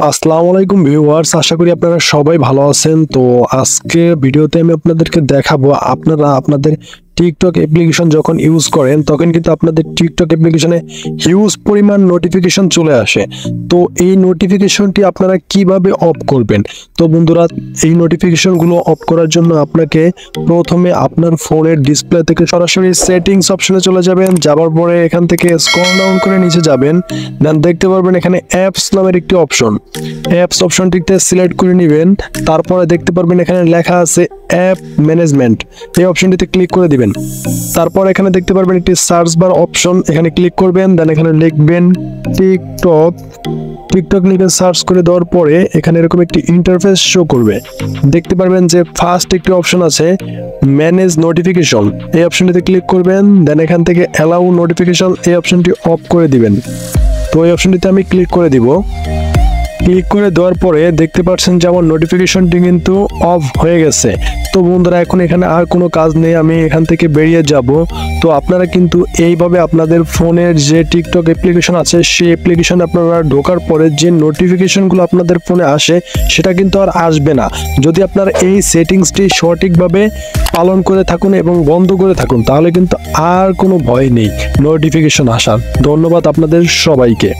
আসসালামু আলাইকুম ভিউয়ার্স, আশা করি আপনারা সবাই ভালো আছেন। তো আজকে ভিডিওতে আমি আপনাদেরকে দেখাবো আপনারা আপনাদের টিকটক অ্যাপ্লিকেশন যখন ইউজ করেন তখন কিন্তু আপনাদের টিকটক অ্যাপ্লিকেশনে হিউজ পরিমাণ নোটিফিকেশন চলে আসে। তো এই নোটিফিকেশনটি আপনারা কিভাবে অফ করবেন? তো বন্ধুরা, এই নোটিফিকেশনগুলো অফ করার জন্য আপনাকে প্রথমে আপনার ফোনের ডিসপ্লে থেকে সরাসরি সেটিংস অপশনে চলে যাবেন। যাওয়ার পরে এখান থেকে স্ক্রল ডাউন করে নিচে যাবেন, দেন দেখতে পারবেন এখানে অ্যাপস নামের একটি অপশন। অ্যাপস অপশনটিতে সিলেক্ট করে নেবেন। তারপরে দেখতে পারবেন এখানে লেখা আছে অ্যাপ ম্যানেজমেন্ট, এই অপশনটিতে ক্লিক করে দিবেন। তারপর এখানে দেখতে পারবেন একটি সার্চ বার অপশন, এখানে ক্লিক করবেন, দেন এখানে লিখবেন টিকটক। টিকটক লিখে সার্চ করে দেওয়ার পরে এখানে এরকম একটি ইন্টারফেস শো করবে। দেখতে পারবেন যে ফার্স্ট একটি অপশন আছে ম্যানেজ নোটিফিকেশন, এই অপশনটিতে ক্লিক করবেন, দেন এখান থেকে অ্যালাউ নোটিফিকেশন এই অপশনটি অফ করে দিবেন। তো এই অপশনটিতে আমি ক্লিক করে দিব। ক্লিক করে দেওয়ার পরে দেখতে পাচ্ছেন যে আমার নোটিফিকেশনটি কিন্তু অফ হয়ে গেছে। তো বন্ধুরা, এখন এখানে আর কোনো কাজ নেই, আমি এখান থেকে বেরিয়ে যাব। তো আপনারা কিন্তু এইভাবে আপনাদের ফোনের যে টিকটক অ্যাপ্লিকেশন আছে সেই অ্যাপ্লিকেশন আপনারা ঢোকার পরে যে নোটিফিকেশনগুলো আপনাদের ফোনে আসে সেটা কিন্তু আর আসবে না, যদি আপনারা এই সেটিংসটি সঠিকভাবে পালন করে থাকুন এবং বন্ধ করে থাকুন, তাহলে কিন্তু আর কোনো ভয় নেই নোটিফিকেশন আসার। ধন্যবাদ আপনাদের সবাইকে।